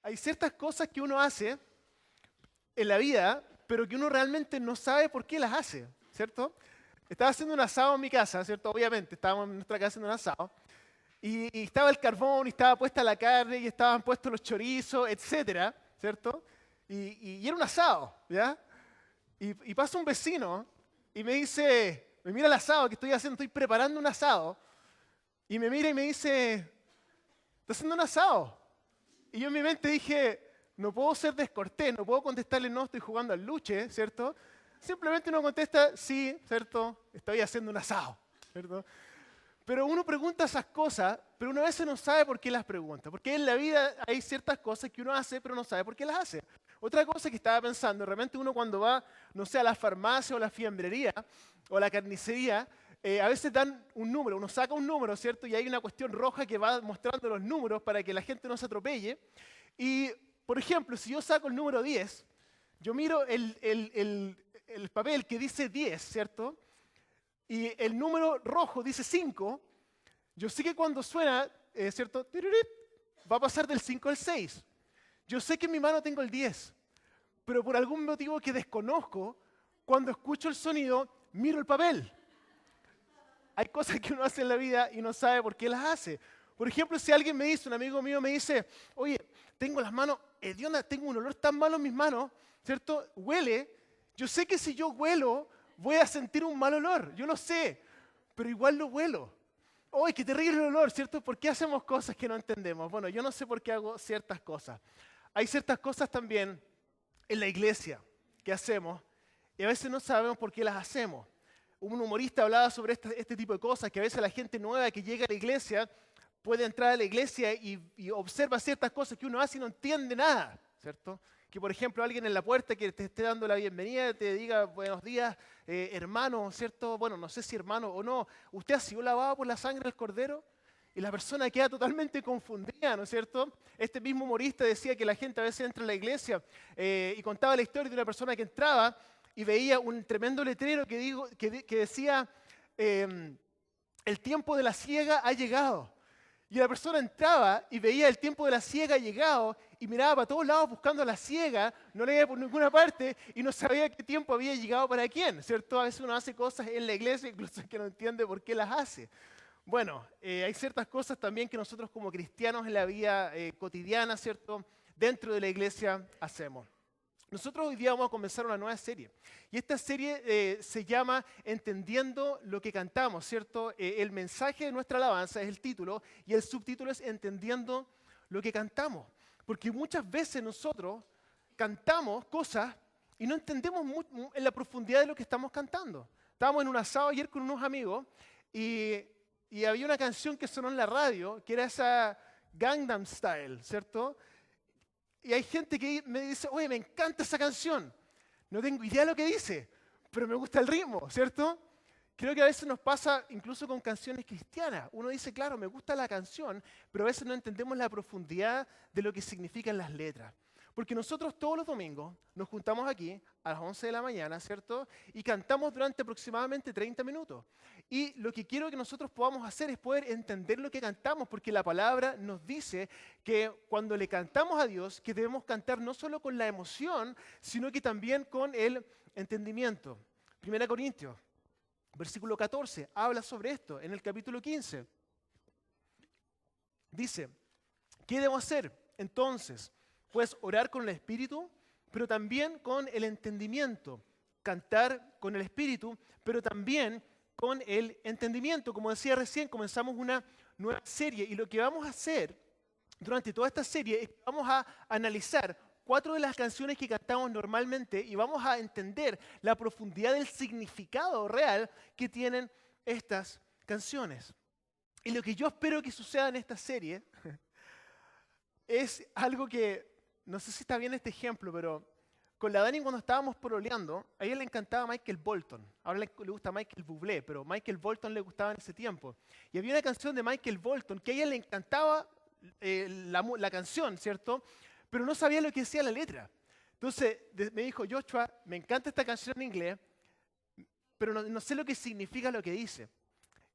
Hay ciertas cosas que uno hace en la vida, pero que uno realmente no sabe por qué las hace, ¿cierto? Estaba haciendo un asado en mi casa, ¿cierto? Obviamente, estábamos en nuestra casa haciendo un asado. Y estaba el carbón, y estaba puesta la carne, y estaban puestos los chorizos, etcétera, ¿cierto? Y era un asado, ¿ya? Y pasa un vecino y me dice, me mira el asado que estoy haciendo, estoy preparando un asado, y me mira y me dice, ¿estás haciendo un asado? Y yo en mi mente dije, no puedo ser descortés, no puedo contestarle, no, estoy jugando al luche, ¿cierto? Simplemente uno contesta, sí, ¿cierto? Estoy haciendo un asado, ¿cierto? Pero uno pregunta esas cosas, pero uno a veces no sabe por qué las pregunta. Porque en la vida hay ciertas cosas que uno hace, pero no sabe por qué las hace. Otra cosa que estaba pensando, realmente uno cuando va, no sé, a la farmacia o la fiambrería o la carnicería, a veces dan un número, uno saca un número, ¿cierto? Y hay una cuestión roja que va mostrando los números para que la gente no se atropelle. Y, por ejemplo, si yo saco el número 10, yo miro el papel que dice 10, ¿cierto? Y el número rojo dice 5, yo sé que cuando suena, ¿cierto? Tiririt, va a pasar del 5 al 6. Yo sé que en mi mano tengo el 10, pero por algún motivo que desconozco, cuando escucho el sonido, miro el papel. Hay cosas que uno hace en la vida y no sabe por qué las hace. Por ejemplo, si alguien me dice, un amigo mío me dice, oye, tengo las manos hediondas, tengo un olor tan malo en mis manos, ¿cierto? Huele. Yo sé que si yo huelo, voy a sentir un mal olor. Yo lo sé, pero igual lo huelo. ¡Uy, qué terrible el olor!, ¿cierto? ¿Por qué hacemos cosas que no entendemos? Bueno, yo no sé por qué hago ciertas cosas. Hay ciertas cosas también en la iglesia que hacemos y a veces no sabemos por qué las hacemos. Un humorista hablaba sobre este tipo de cosas, que a veces la gente nueva que llega a la iglesia puede entrar a la iglesia y observa ciertas cosas que uno hace y no entiende nada, ¿cierto? Que por ejemplo alguien en la puerta que te esté dando la bienvenida te diga buenos días, hermano, ¿cierto? Bueno, no sé si hermano o no. ¿Usted ha sido lavado por la sangre del Cordero? Y la persona queda totalmente confundida, ¿no es cierto? Este mismo humorista decía que la gente a veces entra a la iglesia y contaba la historia de una persona que entraba y veía un tremendo letrero que decía, el tiempo de la siega ha llegado. Y la persona entraba y veía el tiempo de la siega llegado y miraba para todos lados buscando la siega, no le veía por ninguna parte y no sabía qué tiempo había llegado para quién, ¿cierto? A veces uno hace cosas en la iglesia incluso que no entiende por qué las hace. Bueno, hay ciertas cosas también que nosotros como cristianos en la vida cotidiana, ¿cierto? Dentro de la iglesia hacemos. Nosotros hoy día vamos a comenzar una nueva serie. Y esta serie se llama Entendiendo lo que cantamos, ¿cierto? El mensaje de nuestra alabanza es el título y el subtítulo es Entendiendo lo que cantamos. Porque muchas veces nosotros cantamos cosas y no entendemos en la profundidad de lo que estamos cantando. Estábamos en un asado ayer con unos amigos y había una canción que sonó en la radio, que era esa Gangnam Style, ¿cierto? Y hay gente que me dice, oye, me encanta esa canción. No tengo idea de lo que dice, pero me gusta el ritmo, ¿cierto? Creo que a veces nos pasa incluso con canciones cristianas. Uno dice, claro, me gusta la canción, pero a veces no entendemos la profundidad de lo que significan las letras. Porque nosotros todos los domingos nos juntamos aquí a las 11 de la mañana, ¿cierto? Y cantamos durante aproximadamente 30 minutos. Y lo que quiero que nosotros podamos hacer es poder entender lo que cantamos, porque la palabra nos dice que cuando le cantamos a Dios, que debemos cantar no solo con la emoción, sino que también con el entendimiento. 1 Corintios, versículo 14, habla sobre esto en el capítulo 15. Dice, ¿qué debo hacer entonces? Pues orar con el Espíritu, pero también con el entendimiento. Cantar con el Espíritu, pero también con el entendimiento. Como decía recién, comenzamos una nueva serie y lo que vamos a hacer durante toda esta serie es que vamos a analizar 4 de las canciones que cantamos normalmente y vamos a entender la profundidad del significado real que tienen estas canciones. Y lo que yo espero que suceda en esta serie es algo que, no sé si está bien este ejemplo, pero con la Dani cuando estábamos pololeando, a ella le encantaba Michael Bolton. Ahora le gusta Michael Bublé, pero Michael Bolton le gustaba en ese tiempo. Y había una canción de Michael Bolton que a ella le encantaba la canción, ¿cierto? Pero no sabía lo que decía la letra. Entonces me dijo, Joshua, me encanta esta canción en inglés, pero no sé lo que significa lo que dice.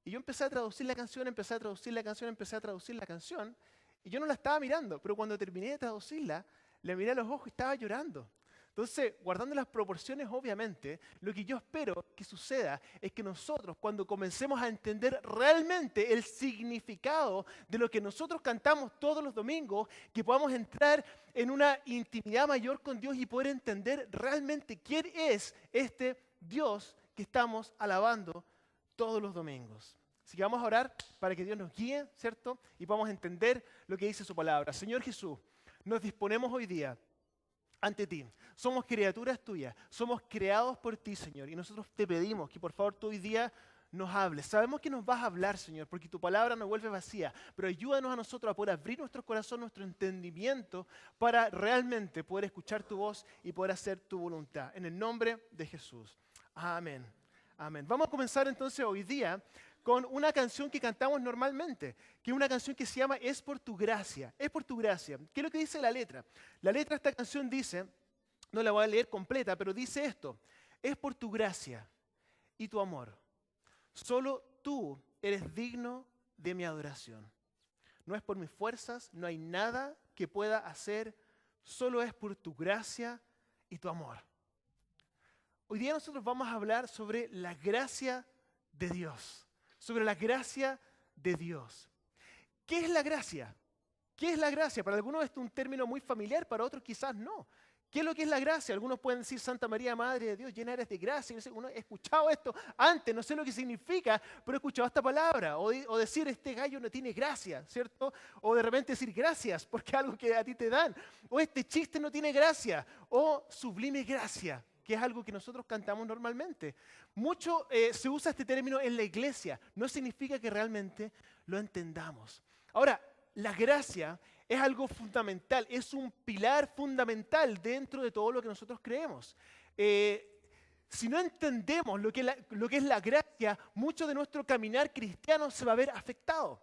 Y yo empecé a traducir la canción, empecé a traducir la canción, empecé a traducir la canción, Y yo no la estaba mirando, pero cuando terminé de traducirla, le miré a los ojos y estaba llorando. Entonces, guardando las proporciones, obviamente, lo que yo espero que suceda es que nosotros, cuando comencemos a entender realmente el significado de lo que nosotros cantamos todos los domingos, que podamos entrar en una intimidad mayor con Dios y poder entender realmente quién es este Dios que estamos alabando todos los domingos. Así que vamos a orar para que Dios nos guíe, ¿cierto? Y podamos entender lo que dice su palabra. Señor Jesús, nos disponemos hoy día ante ti. Somos criaturas tuyas, somos creados por ti, Señor, y nosotros te pedimos que por favor tú hoy día nos hables. Sabemos que nos vas a hablar, Señor, porque tu palabra nos vuelve vacía, pero ayúdanos a nosotros a poder abrir nuestro corazón, nuestro entendimiento, para realmente poder escuchar tu voz y poder hacer tu voluntad. En el nombre de Jesús. Amén. Amén. Vamos a comenzar entonces hoy día con una canción que cantamos normalmente, que es una canción que se llama Es por tu gracia. Es por tu gracia. ¿Qué es lo que dice la letra? La letra de esta canción dice, no la voy a leer completa, pero dice esto: es por tu gracia y tu amor. Solo tú eres digno de mi adoración. No es por mis fuerzas, no hay nada que pueda hacer, solo es por tu gracia y tu amor. Hoy día nosotros vamos a hablar sobre la gracia de Dios. Sobre la gracia de Dios. ¿Qué es la gracia? ¿Qué es la gracia? Para algunos esto es un término muy familiar, para otros quizás no. ¿Qué es lo que es la gracia? Algunos pueden decir Santa María, Madre de Dios, llena eres de gracia. Uno, he escuchado esto antes, no sé lo que significa, pero he escuchado esta palabra. O decir, este gallo no tiene gracia, ¿cierto? O de repente decir gracias, porque es algo que a ti te dan. O este chiste no tiene gracia. O sublime gracia, que es algo que nosotros cantamos normalmente. Mucho se usa este término en la iglesia. No significa que realmente lo entendamos. Ahora, la gracia es algo fundamental, es un pilar fundamental dentro de todo lo que nosotros creemos. Si no entendemos lo que es la gracia, mucho de nuestro caminar cristiano se va a ver afectado.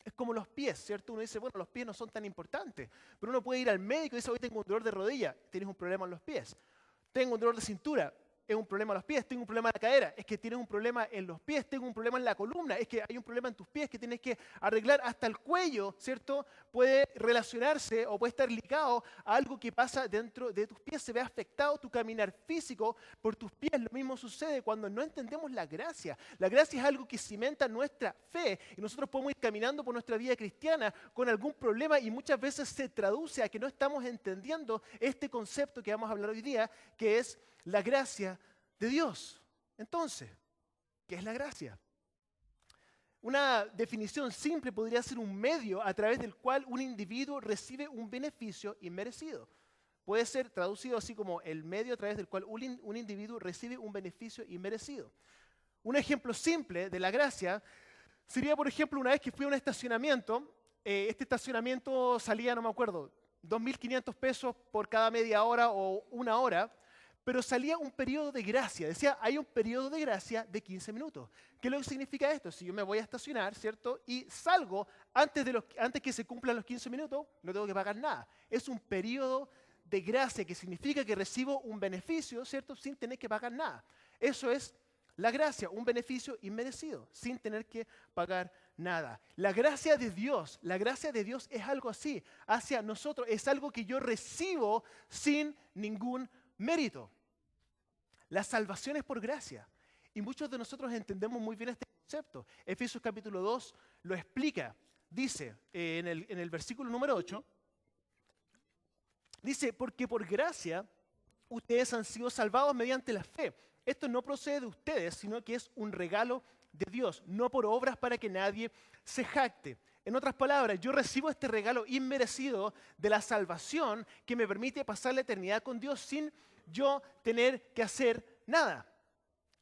Es como los pies, ¿cierto? Uno dice, bueno, los pies no son tan importantes, pero uno puede ir al médico y dice, hoy tengo un dolor de rodilla, tienes un problema en los pies. Tengo un dolor de cintura, es un problema en los pies. Tengo un problema en la cadera, es que tienes un problema en los pies. Tengo un problema en la columna, es que hay un problema en tus pies que tienes que arreglar. Hasta el cuello, ¿cierto? Puede relacionarse o puede estar ligado a algo que pasa dentro de tus pies. Se ve afectado tu caminar físico por tus pies. Lo mismo sucede cuando no entendemos la gracia. La gracia es algo que cimenta nuestra fe y nosotros podemos ir caminando por nuestra vida cristiana con algún problema y muchas veces se traduce a que no estamos entendiendo este concepto que vamos a hablar hoy día, que es la gracia de Dios. Entonces, ¿qué es la gracia? Una definición simple podría ser un medio a través del cual un individuo recibe un beneficio inmerecido. Puede ser traducido así como el medio a través del cual un individuo recibe un beneficio inmerecido. Un ejemplo simple de la gracia sería, por ejemplo, una vez que fui a un estacionamiento. Este estacionamiento salía, no me acuerdo, 2.500 pesos por cada media hora o una hora. Pero salía un periodo de gracia. Decía, hay un periodo de gracia de 15 minutos. ¿Qué es lo que significa esto? Si yo me voy a estacionar, ¿cierto? Y salgo antes que se cumplan los 15 minutos, no tengo que pagar nada. Es un periodo de gracia que significa que recibo un beneficio, ¿cierto? Sin tener que pagar nada. Eso es la gracia, un beneficio inmerecido, sin tener que pagar nada. La gracia de Dios es algo así. Hacia nosotros es algo que yo recibo sin ningún mérito. La salvación es por gracia. Y muchos de nosotros entendemos muy bien este concepto. Efesios capítulo 2 lo explica. Dice en el versículo número 8, dice, porque por gracia ustedes han sido salvados mediante la fe. Esto no procede de ustedes, sino que es un regalo de Dios, no por obras para que nadie se jacte. En otras palabras, yo recibo este regalo inmerecido de la salvación que me permite pasar la eternidad con Dios sin yo tener que hacer nada.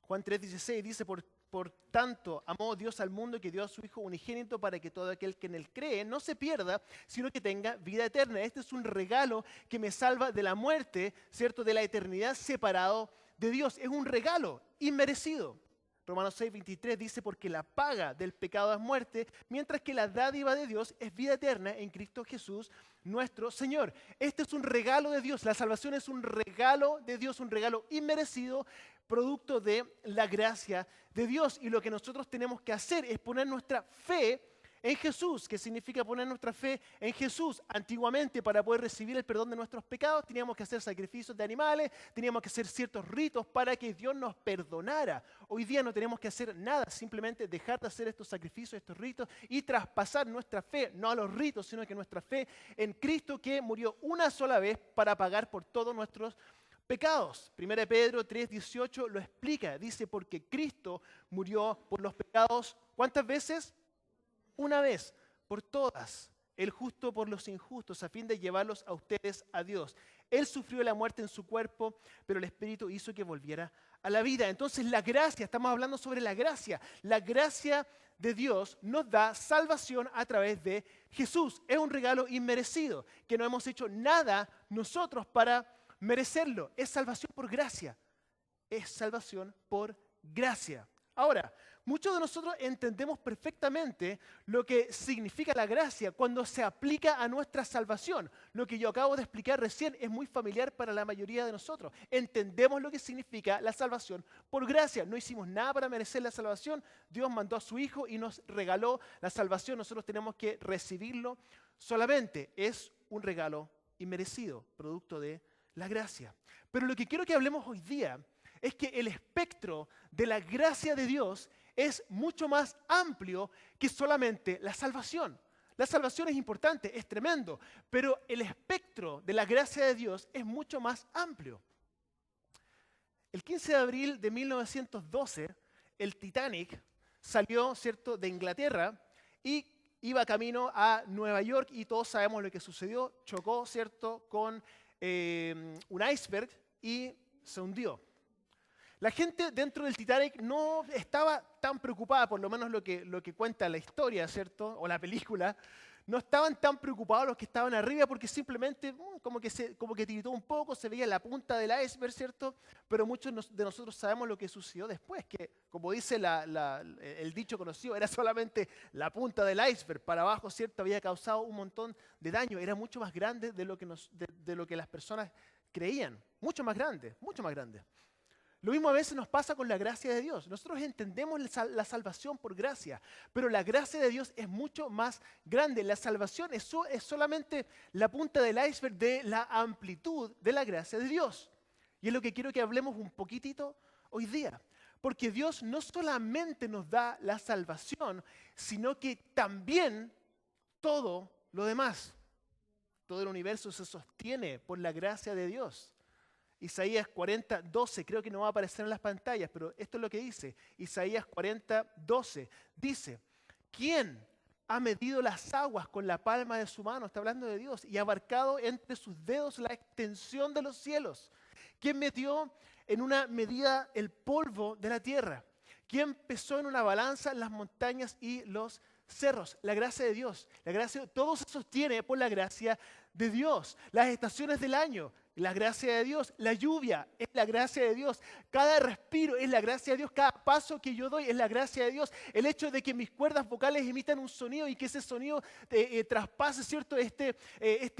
Juan 3:16 dice, por tanto, amó Dios al mundo que dio a su Hijo unigénito para que todo aquel que en él cree no se pierda, sino que tenga vida eterna. Este es un regalo que me salva de la muerte, ¿cierto? De la eternidad separado de Dios. Es un regalo inmerecido. Romanos 6:23 dice, porque la paga del pecado es muerte, mientras que la dádiva de Dios es vida eterna en Cristo Jesús, nuestro Señor. Este es un regalo de Dios. La salvación es un regalo de Dios, un regalo inmerecido, producto de la gracia de Dios. Y lo que nosotros tenemos que hacer es poner nuestra fe en Jesús, que significa poner nuestra fe en Jesús. Antiguamente, para poder recibir el perdón de nuestros pecados, teníamos que hacer sacrificios de animales, teníamos que hacer ciertos ritos para que Dios nos perdonara. Hoy día no tenemos que hacer nada, simplemente dejar de hacer estos sacrificios, estos ritos y traspasar nuestra fe, no a los ritos, sino que nuestra fe en Cristo, que murió una sola vez para pagar por todos nuestros pecados. 1 Pedro 3:18 lo explica, dice, porque Cristo murió por los pecados, ¿cuántas veces? Una vez, por todas, el justo por los injustos, a fin de llevarlos a ustedes a Dios. Él sufrió la muerte en su cuerpo, pero el Espíritu hizo que volviera a la vida. Entonces la gracia, estamos hablando sobre la gracia de Dios nos da salvación a través de Jesús. Es un regalo inmerecido, que no hemos hecho nada nosotros para merecerlo. Es salvación por gracia. Es salvación por gracia. Ahora, muchos de nosotros entendemos perfectamente lo que significa la gracia cuando se aplica a nuestra salvación. Lo que yo acabo de explicar recién es muy familiar para la mayoría de nosotros. Entendemos lo que significa la salvación por gracia. No hicimos nada para merecer la salvación. Dios mandó a su Hijo y nos regaló la salvación. Nosotros tenemos que recibirlo solamente. Es un regalo inmerecido, producto de la gracia. Pero lo que quiero que hablemos hoy día es que el espectro de la gracia de Dios es mucho más amplio que solamente la salvación. La salvación es importante, es tremendo, pero el espectro de la gracia de Dios es mucho más amplio. El 15 de abril de 1912, el Titanic salió, ¿cierto?, de Inglaterra y iba camino a Nueva York y todos sabemos lo que sucedió. Chocó, ¿cierto?, con un iceberg y se hundió. La gente dentro del Titanic no estaba tan preocupada, por lo menos lo que cuenta la historia, ¿cierto?, o la película. No estaban tan preocupados los que estaban arriba porque simplemente como que tiritó un poco, se veía la punta del iceberg, ¿cierto? Pero muchos de nosotros sabemos lo que sucedió después, que como dice el dicho conocido, era solamente la punta del iceberg. Para abajo, ¿cierto?, había causado un montón de daño. Era mucho más grande de lo que las personas creían. Mucho más grande, mucho más grande. Lo mismo a veces nos pasa con la gracia de Dios. Nosotros entendemos la salvación por gracia, pero la gracia de Dios es mucho más grande. La salvación es solamente la punta del iceberg de la amplitud de la gracia de Dios. Y es lo que quiero que hablemos un poquitito hoy día. Porque Dios no solamente nos da la salvación, sino que también todo lo demás. Todo el universo se sostiene por la gracia de Dios. Isaías 40:12, creo que no va a aparecer en las pantallas, pero esto es lo que dice. Isaías 40:12 dice, ¿quién ha medido las aguas con la palma de su mano? Está hablando de Dios. Y ha abarcado entre sus dedos la extensión de los cielos. ¿Quién metió en una medida el polvo de la tierra? ¿Quién pesó en una balanza las montañas y los cerros? La gracia de Dios. Todo se sostiene por la gracia de Dios. Las estaciones del año, la gracia de Dios. La lluvia es la gracia de Dios. Cada respiro es la gracia de Dios. Cada paso que yo doy es la gracia de Dios. El hecho de que mis cuerdas vocales emitan un sonido y que ese sonido traspase, ¿cierto?, este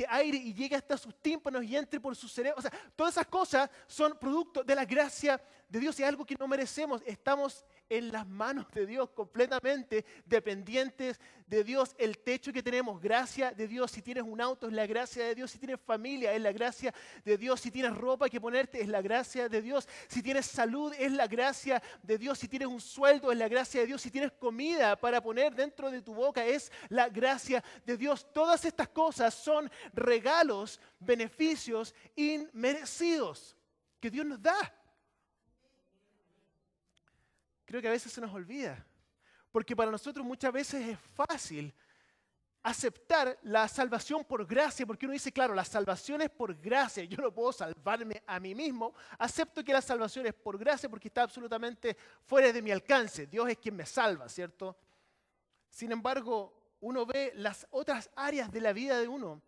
aire y llegue hasta sus tímpanos y entre por su cerebro. O sea, todas esas cosas son producto de la gracia de Dios. Es algo que no merecemos. Estamos en las manos de Dios, completamente dependientes de Dios. El techo que tenemos, gracia de Dios. Si tienes un auto, es la gracia de Dios. Si tienes familia, es la gracia de Dios. Si tienes ropa que ponerte, es la gracia de Dios. Si tienes salud, es la gracia de Dios. Si tienes un sueldo, es la gracia de Dios. Si tienes comida para poner dentro de tu boca, es la gracia de Dios. Todas estas cosas son regalos, beneficios inmerecidos que Dios nos da. Creo que a veces se nos olvida, porque para nosotros muchas veces es fácil aceptar la salvación por gracia, porque uno dice, claro, la salvación es por gracia, yo no puedo salvarme a mí mismo, acepto que la salvación es por gracia porque está absolutamente fuera de mi alcance, Dios es quien me salva, ¿cierto? Sin embargo, uno ve las otras áreas de la vida de uno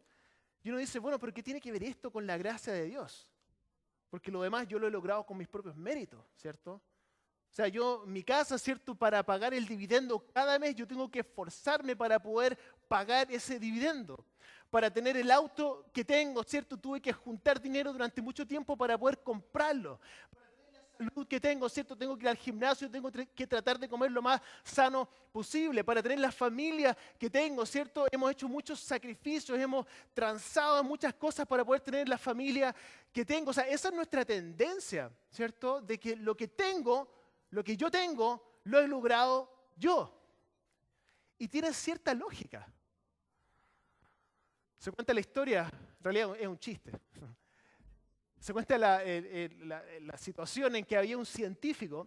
y uno dice, bueno, pero ¿qué tiene que ver esto con la gracia de Dios? Porque lo demás yo lo he logrado con mis propios méritos, ¿cierto? O sea, mi casa, ¿cierto?, para pagar el dividendo cada mes, yo tengo que esforzarme para poder pagar ese dividendo. Para tener el auto que tengo, ¿cierto?, tuve que juntar dinero durante mucho tiempo para poder comprarlo. Para tener la salud que tengo, ¿cierto? Tengo que ir al gimnasio, tengo que tratar de comer lo más sano posible para tener la familia que tengo, ¿cierto? Hemos hecho muchos sacrificios, hemos transado muchas cosas para poder tener la familia que tengo. O sea, esa es nuestra tendencia, ¿cierto? De que lo que tengo, lo que yo tengo, lo he logrado yo. Y tiene cierta lógica. Se cuenta la historia, en realidad es un chiste. Se cuenta la situación en que había un científico.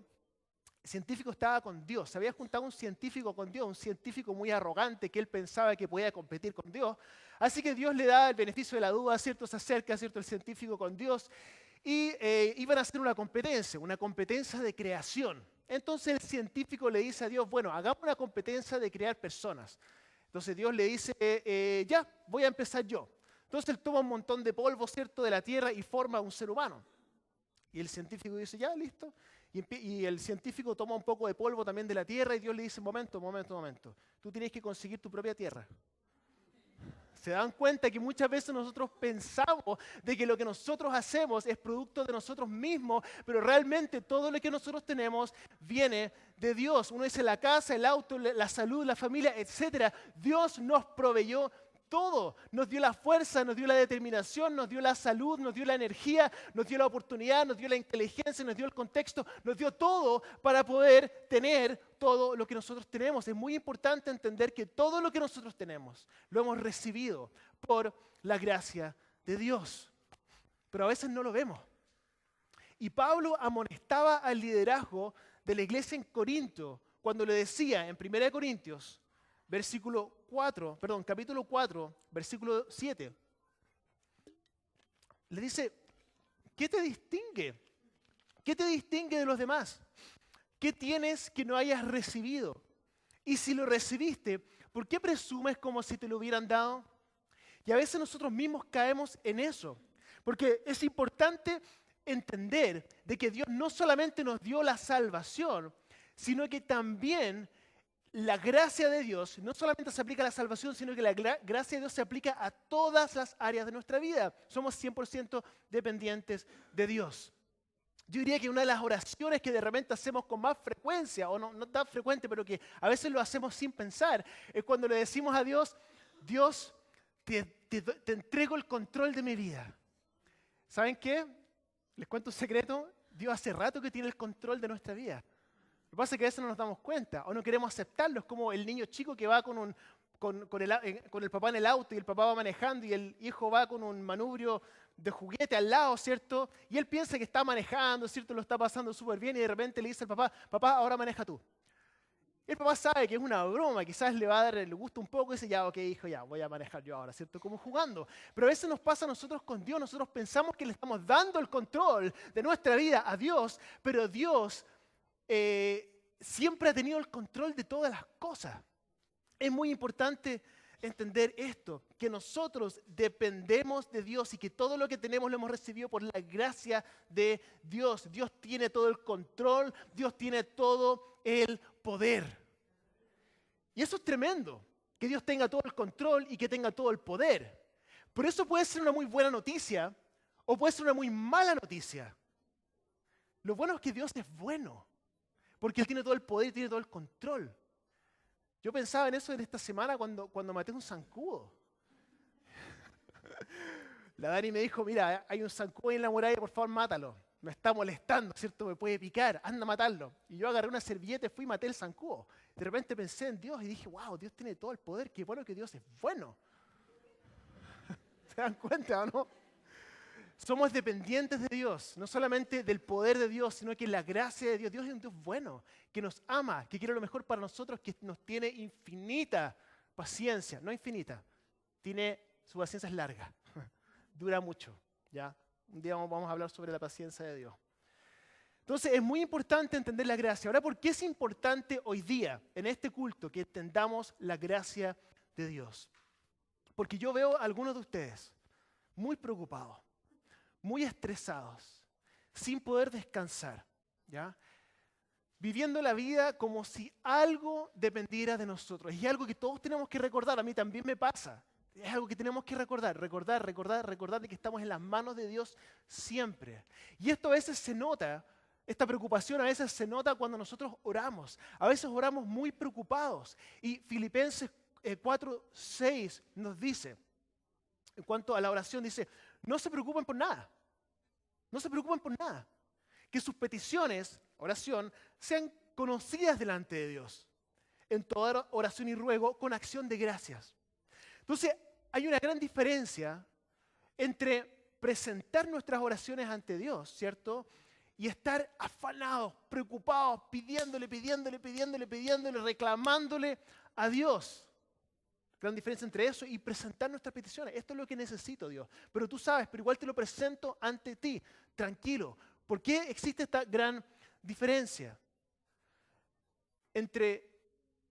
El científico estaba con Dios. Se había juntado un científico con Dios, un científico muy arrogante que él pensaba que podía competir con Dios. Así que Dios le da el beneficio de la duda, ¿cierto? Se acerca, ¿cierto?, el científico con Dios y iban a hacer una competencia de creación. Entonces el científico le dice a Dios, bueno, hagamos una competencia de crear personas. Entonces Dios le dice, ya, voy a empezar yo. Entonces él toma un montón de polvo, ¿cierto?, de la tierra y forma un ser humano. Y el científico dice, ya, listo. Y el científico toma un poco de polvo también de la tierra y Dios le dice, momento. Tú tienes que conseguir tu propia tierra. Se dan cuenta que muchas veces nosotros pensamos de que lo que nosotros hacemos es producto de nosotros mismos, pero realmente todo lo que nosotros tenemos viene de Dios. Uno dice la casa, el auto, la salud, la familia, etc. Dios nos proveyó todo. Nos dio la fuerza, nos dio la determinación, nos dio la salud, nos dio la energía, nos dio la oportunidad, nos dio la inteligencia, nos dio el contexto, nos dio todo para poder tener todo lo que nosotros tenemos. Es muy importante entender que todo lo que nosotros tenemos lo hemos recibido por la gracia de Dios. Pero a veces no lo vemos. Y Pablo amonestaba al liderazgo de la iglesia en Corinto cuando le decía en 1 Corintios, capítulo 4, versículo 7. Le dice, ¿qué te distingue? ¿Qué te distingue de los demás? ¿Qué tienes que no hayas recibido? Y si lo recibiste, ¿por qué presumes como si te lo hubieran dado? Y a veces nosotros mismos caemos en eso. Porque es importante entender de que Dios no solamente nos dio la salvación, sino que también la gracia de Dios no solamente se aplica a la salvación, sino que la gracia de Dios se aplica a todas las áreas de nuestra vida. Somos 100% dependientes de Dios. Yo diría que una de las oraciones que de repente hacemos con más frecuencia, o no tan frecuente, pero que a veces lo hacemos sin pensar, es cuando le decimos a Dios, Dios, te entrego el control de mi vida. ¿Saben qué? Les cuento un secreto. Dios hace rato que tiene el control de nuestra vida. Lo que pasa es que a veces no nos damos cuenta o no queremos aceptarlo. Es como el niño chico que va con el papá en el auto y el papá va manejando y el hijo va con un manubrio de juguete al lado, ¿cierto? Y él piensa que está manejando, ¿cierto? Lo está pasando súper bien y de repente le dice al papá, papá, ahora maneja tú. Y el papá sabe que es una broma, quizás le va a dar el gusto un poco y dice, ya, ok, hijo, ya, voy a manejar yo ahora, ¿cierto? Como jugando. Pero a veces nos pasa a nosotros con Dios, nosotros pensamos que le estamos dando el control de nuestra vida a Dios, pero Dios siempre ha tenido el control de todas las cosas. Es muy importante entender esto, que nosotros dependemos de Dios y que todo lo que tenemos lo hemos recibido por la gracia de Dios. Dios tiene todo el control, Dios tiene todo el poder. Y eso es tremendo, que Dios tenga todo el control y que tenga todo el poder. Por eso puede ser una muy buena noticia o puede ser una muy mala noticia. Lo bueno es que Dios es bueno, porque Él tiene todo el poder y tiene todo el control. Yo pensaba en eso en esta semana cuando maté un zancudo. La Dani me dijo, mira, hay un zancudo ahí en la muralla, por favor, mátalo. Me está molestando, ¿cierto? Me puede picar, anda a matarlo. Y yo agarré una servilleta y fui y maté el zancudo. De repente pensé en Dios y dije, wow, Dios tiene todo el poder, qué bueno que Dios es bueno. ¿Se dan cuenta o no? Somos dependientes de Dios, no solamente del poder de Dios, sino que la gracia de Dios. Dios es un Dios bueno, que nos ama, que quiere lo mejor para nosotros, que nos tiene infinita paciencia. No infinita, su paciencia es larga, dura mucho. ¿Ya? Un día vamos a hablar sobre la paciencia de Dios. Entonces es muy importante entender la gracia. Ahora, ¿por qué es importante hoy día, en este culto, que entendamos la gracia de Dios? Porque yo veo a algunos de ustedes muy preocupados, muy estresados, sin poder descansar, ¿ya? Viviendo la vida como si algo dependiera de nosotros. Y es algo que todos tenemos que recordar, a mí también me pasa. Es algo que tenemos que recordar de que estamos en las manos de Dios siempre. Y esto a veces se nota Esta preocupación a veces se nota cuando nosotros oramos. A veces oramos muy preocupados. Y Filipenses 4:6 nos dice, en cuanto a la oración, dice, no se preocupen por nada. No se preocupen por nada. Que sus peticiones, oración, sean conocidas delante de Dios. En toda oración y ruego con acción de gracias. Entonces, hay una gran diferencia entre presentar nuestras oraciones ante Dios, ¿cierto? Y estar afanados, preocupados, pidiéndole, reclamándole a Dios. Gran diferencia entre eso y presentar nuestras peticiones. Esto es lo que necesito, Dios. Pero tú sabes, pero igual te lo presento ante ti. Tranquilo. ¿Por qué existe esta gran diferencia entre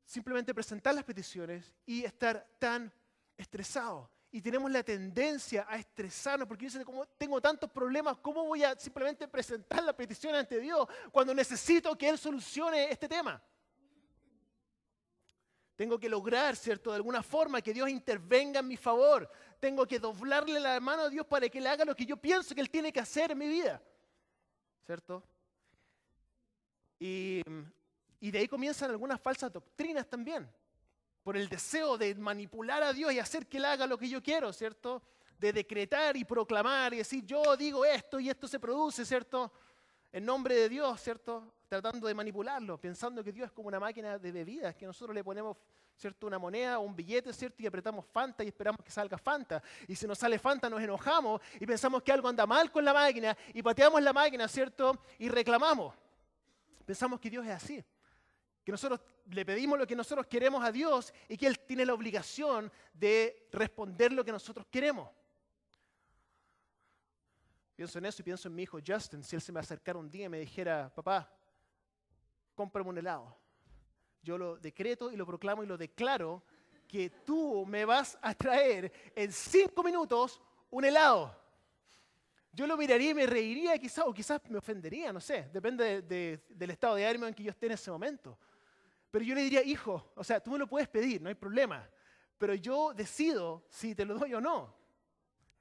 simplemente presentar las peticiones y estar tan estresados? Y tenemos la tendencia a estresarnos porque dicen, como tengo tantos problemas, ¿cómo voy a simplemente presentar la petición ante Dios cuando necesito que Él solucione este tema? Tengo que lograr, ¿cierto?, de alguna forma que Dios intervenga en mi favor. Tengo que doblarle la mano a Dios para que Él haga lo que yo pienso que Él tiene que hacer en mi vida, ¿cierto? Y de ahí comienzan algunas falsas doctrinas también. Por el deseo de manipular a Dios y hacer que Él haga lo que yo quiero, ¿cierto? De decretar y proclamar y decir, yo digo esto y esto se produce, ¿cierto? En nombre de Dios, ¿cierto? Tratando de manipularlo, pensando que Dios es como una máquina de bebidas, que nosotros le ponemos, ¿cierto?, una moneda o un billete, ¿cierto?, y apretamos Fanta y esperamos que salga Fanta. Y si nos sale Fanta nos enojamos y pensamos que algo anda mal con la máquina y pateamos la máquina, ¿cierto?, y reclamamos. Pensamos que Dios es así. Que nosotros le pedimos lo que nosotros queremos a Dios y que Él tiene la obligación de responder lo que nosotros queremos. Pienso en eso y pienso en mi hijo Justin. Si él se me acercara un día y me dijera, papá, cómprame un helado. Yo lo decreto y lo proclamo y lo declaro que tú me vas a traer en 5 minutos un helado. Yo lo miraría y me reiría quizás, o quizás me ofendería, no sé. Depende del estado de ánimo en que yo esté en ese momento. Pero yo le diría, hijo, o sea, tú me lo puedes pedir, no hay problema. Pero yo decido si te lo doy o no.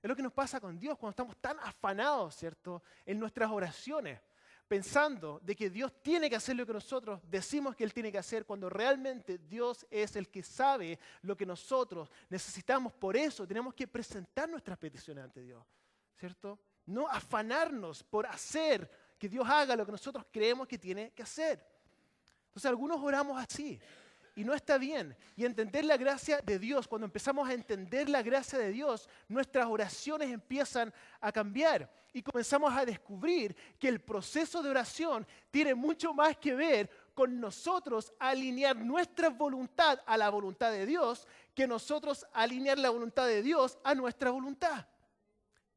Es lo que nos pasa con Dios cuando estamos tan afanados, ¿cierto?, en nuestras oraciones, pensando de que Dios tiene que hacer lo que nosotros decimos que Él tiene que hacer, cuando realmente Dios es el que sabe lo que nosotros necesitamos. Por eso tenemos que presentar nuestras peticiones ante Dios, ¿cierto? No afanarnos por hacer que Dios haga lo que nosotros creemos que tiene que hacer. Entonces algunos oramos así y no está bien. Y entender la gracia de Dios, cuando empezamos a entender la gracia de Dios, nuestras oraciones empiezan a cambiar y comenzamos a descubrir que el proceso de oración tiene mucho más que ver con nosotros alinear nuestra voluntad a la voluntad de Dios, que nosotros alinear la voluntad de Dios a nuestra voluntad.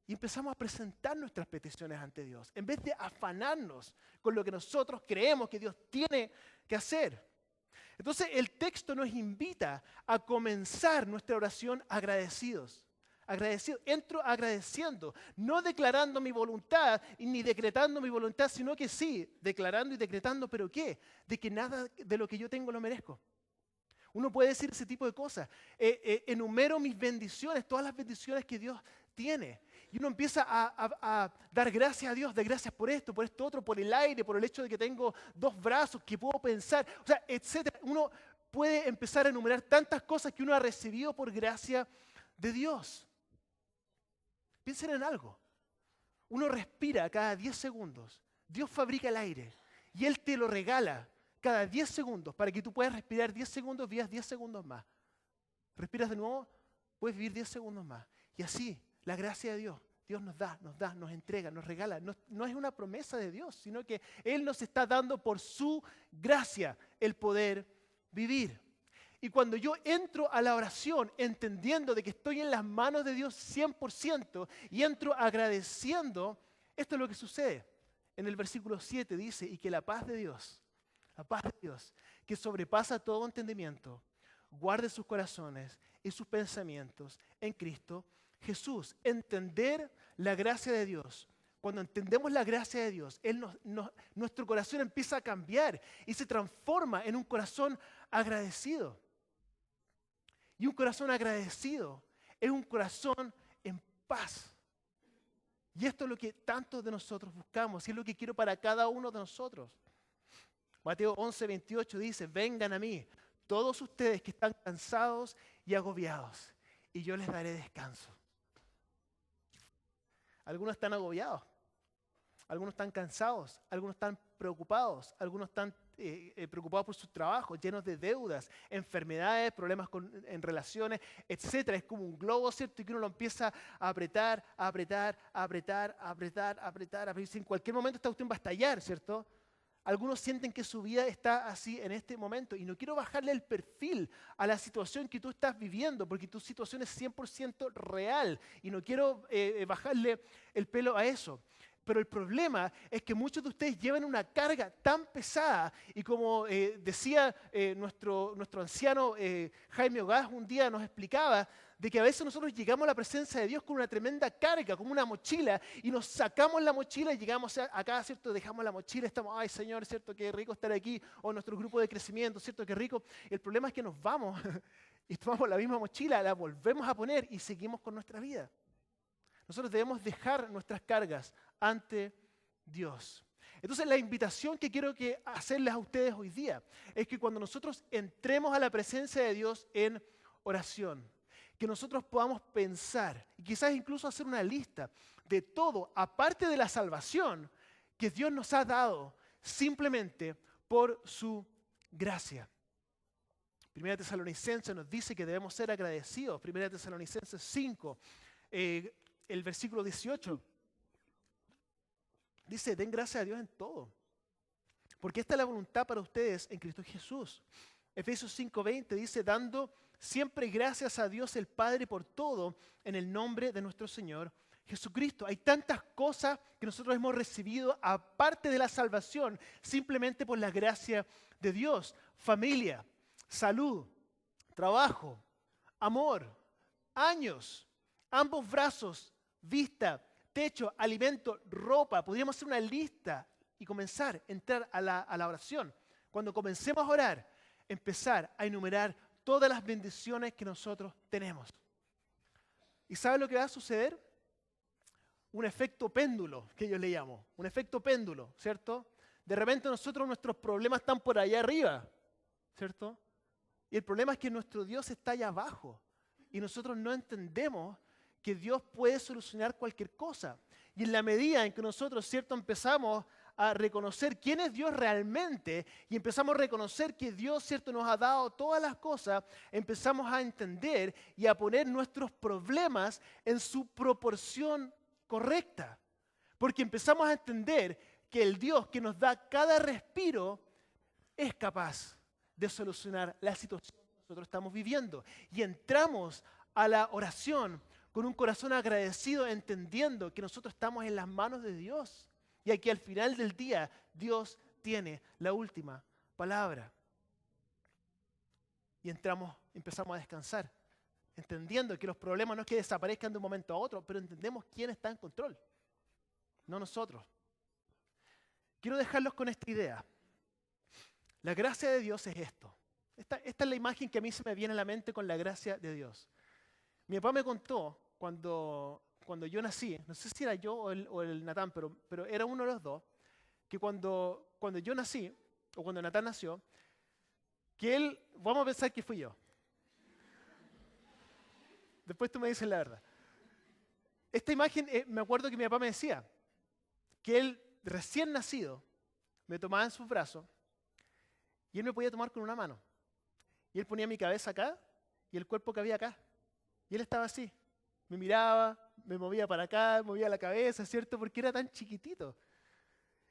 Y empezamos a presentar nuestras peticiones ante Dios, en vez de afanarnos con lo que nosotros creemos que Dios tiene que hacer. Entonces el texto nos invita a comenzar nuestra oración agradecidos. Entro agradeciendo, no declarando mi voluntad ni decretando mi voluntad, sino que sí, declarando y decretando, ¿pero qué? De que nada de lo que yo tengo lo merezco. Uno puede decir ese tipo de cosas. Enumero mis bendiciones, todas las bendiciones que Dios tiene. Y uno empieza a dar gracias a Dios, de gracias por esto otro, por el aire, por el hecho de que tengo 2 brazos, que puedo pensar, o sea, etcétera. Uno puede empezar a enumerar tantas cosas que uno ha recibido por gracia de Dios. Piensen en algo. Uno respira cada 10 segundos. Dios fabrica el aire y Él te lo regala cada 10 segundos para que tú puedas respirar 10 segundos, vivas 10 segundos más. Respiras de nuevo, puedes vivir 10 segundos más. Y así, la gracia de Dios. Dios nos da, nos entrega, nos regala. No es una promesa de Dios, sino que Él nos está dando por su gracia el poder vivir. Y cuando yo entro a la oración entendiendo de que estoy en las manos de Dios 100% y entro agradeciendo, esto es lo que sucede. En el versículo 7 dice, y que la paz de Dios, que sobrepasa todo entendimiento, guarde sus corazones y sus pensamientos en Cristo Jesús. Entender la gracia de Dios. Cuando entendemos la gracia de Dios, nuestro corazón empieza a cambiar y se transforma en un corazón agradecido. Y un corazón agradecido es un corazón en paz. Y esto es lo que tantos de nosotros buscamos y es lo que quiero para cada uno de nosotros. Mateo 11:28 dice, vengan a mí, todos ustedes que están cansados y agobiados, y yo les daré descanso. Algunos están agobiados, algunos están cansados, algunos están preocupados, algunos están preocupados por sus trabajos, llenos de deudas, enfermedades, problemas en relaciones, etc. Es como un globo, ¿cierto? Y que uno lo empieza a apretar, a apretar, a apretar, a apretar, a apretar, a apretar. En cualquier momento esta cuestión va a estallar, ¿cierto? Algunos sienten que su vida está así en este momento y no quiero bajarle el perfil a la situación que tú estás viviendo porque tu situación es 100% real y no quiero bajarle el pelo a eso. Pero el problema es que muchos de ustedes llevan una carga tan pesada y como decía nuestro anciano Jaime Ogaz un día nos explicaba, de que a veces nosotros llegamos a la presencia de Dios con una tremenda carga, como una mochila, y nos sacamos la mochila y llegamos acá, ¿cierto? Dejamos la mochila, estamos, ay Señor, ¿cierto? Qué rico estar aquí, o nuestro grupo de crecimiento, ¿cierto? Qué rico. El problema es que nos vamos y tomamos la misma mochila, la volvemos a poner y seguimos con nuestra vida. Nosotros debemos dejar nuestras cargas ante Dios. Entonces la invitación que quiero hacerles a ustedes hoy día es que cuando nosotros entremos a la presencia de Dios en oración, que nosotros podamos pensar y quizás incluso hacer una lista de todo, aparte de la salvación, que Dios nos ha dado simplemente por su gracia. Primera Tesalonicenses nos dice que debemos ser agradecidos. Primera Tesalonicenses 5, el versículo 18. Dice, den gracias a Dios en todo, porque esta es la voluntad para ustedes en Cristo Jesús. Efesios 5:20 dice, dando siempre gracias a Dios el Padre por todo en el nombre de nuestro Señor Jesucristo. Hay tantas cosas que nosotros hemos recibido aparte de la salvación, simplemente por la gracia de Dios. Familia, salud, trabajo, amor, años, ambos brazos, vista, techo, alimento, ropa. Podríamos hacer una lista y comenzar a entrar a la oración. Cuando comencemos a orar, empezar a enumerar todas las bendiciones que nosotros tenemos. ¿Y sabe lo que va a suceder? Un efecto péndulo, que yo le llamo. Un efecto péndulo, ¿cierto? De repente nuestros problemas están por allá arriba, ¿cierto? Y el problema es que nuestro Dios está allá abajo. Y nosotros no entendemos que Dios puede solucionar cualquier cosa. Y en la medida en que nosotros, ¿cierto?, empezamos a reconocer quién es Dios realmente y empezamos a reconocer que Dios, ¿cierto?, nos ha dado todas las cosas, empezamos a entender y a poner nuestros problemas en su proporción correcta. Porque empezamos a entender que el Dios que nos da cada respiro es capaz de solucionar la situación que nosotros estamos viviendo. Y entramos a la oración con un corazón agradecido, entendiendo que nosotros estamos en las manos de Dios. Y aquí al final del día, Dios tiene la última palabra. Y empezamos a descansar, entendiendo que los problemas no es que desaparezcan de un momento a otro, pero entendemos quién está en control, no nosotros. Quiero dejarlos con esta idea. La gracia de Dios es esto. Esta es la imagen que a mí se me viene a la mente con la gracia de Dios. Mi papá me contó cuando yo nací, no sé si era yo o el Natán, pero era uno de los dos, que cuando yo nací, o cuando Natán nació, que él, vamos a pensar que fui yo. Después tú me dices la verdad. Esta imagen, me acuerdo que mi papá me decía, que él recién nacido, me tomaba en sus brazos, y él me podía tomar con una mano. Y él ponía mi cabeza acá, y el cuerpo que había acá. Y él estaba así, me miraba, me movía para acá, movía la cabeza, ¿cierto? Porque era tan chiquitito.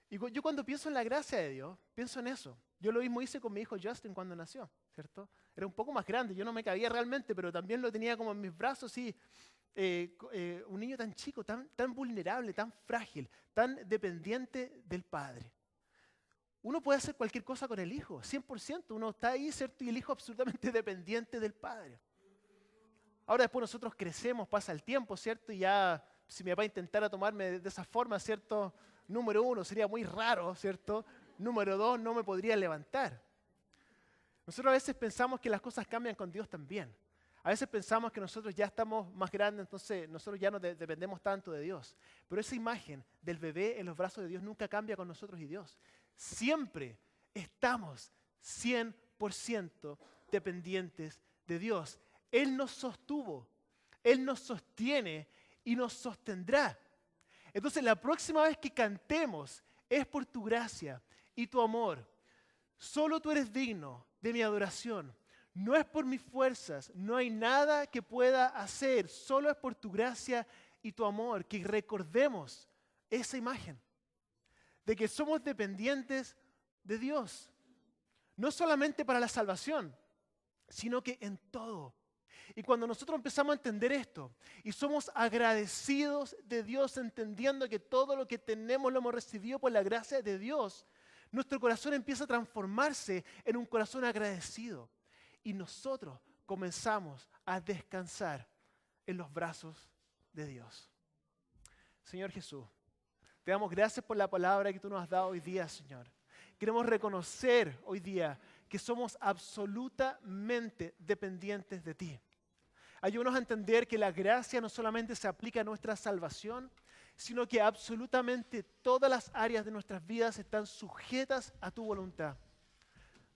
Y yo cuando pienso en la gracia de Dios, pienso en eso. Yo lo mismo hice con mi hijo Justin cuando nació, ¿cierto? Era un poco más grande, yo no me cabía realmente, pero también lo tenía como en mis brazos, y un niño tan chico, tan vulnerable, tan frágil, tan dependiente del Padre. Uno puede hacer cualquier cosa con el hijo, 100%, uno está ahí, ¿cierto? Y el hijo absolutamente dependiente del Padre. Ahora después nosotros crecemos, pasa el tiempo, ¿cierto? Y ya, si mi papá intentara tomarme de esa forma, ¿cierto? Número 1, sería muy raro, ¿cierto? Número 2, no me podría levantar. Nosotros a veces pensamos que las cosas cambian con Dios también. A A veces pensamos que nosotros ya estamos más grandes, entonces nosotros ya no dependemos tanto de Dios. Pero esa imagen del bebé en los brazos de Dios nunca cambia con nosotros y Dios. Siempre estamos 100% dependientes de Dios. Él nos sostuvo, Él nos sostiene y nos sostendrá. Entonces la próxima vez que cantemos es por tu gracia y tu amor. Solo tú eres digno de mi adoración. No es por mis fuerzas, no hay nada que pueda hacer, solo es por tu gracia y tu amor, que recordemos esa imagen de que somos dependientes de Dios, no solamente para la salvación, sino que en todo. Y cuando nosotros empezamos a entender esto y somos agradecidos de Dios, entendiendo que todo lo que tenemos lo hemos recibido por la gracia de Dios, nuestro corazón empieza a transformarse en un corazón agradecido. Y nosotros comenzamos a descansar en los brazos de Dios. Señor Jesús, te damos gracias por la palabra que tú nos has dado hoy día, Señor. Queremos reconocer hoy día que somos absolutamente dependientes de ti. Ayúdanos a entender que la gracia no solamente se aplica a nuestra salvación, sino que absolutamente todas las áreas de nuestras vidas están sujetas a tu voluntad.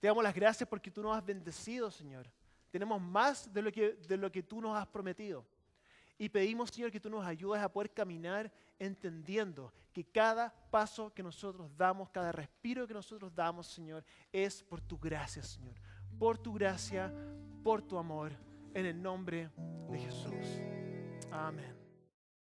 Te damos las gracias porque tú nos has bendecido, Señor. Tenemos más de lo que tú nos has prometido. Y pedimos, Señor, que tú nos ayudes a poder caminar entendiendo que cada paso que nosotros damos, cada respiro que nosotros damos, Señor, es por tu gracia, Señor. Por tu gracia, por tu amor, en el nombre de Jesús. Amén.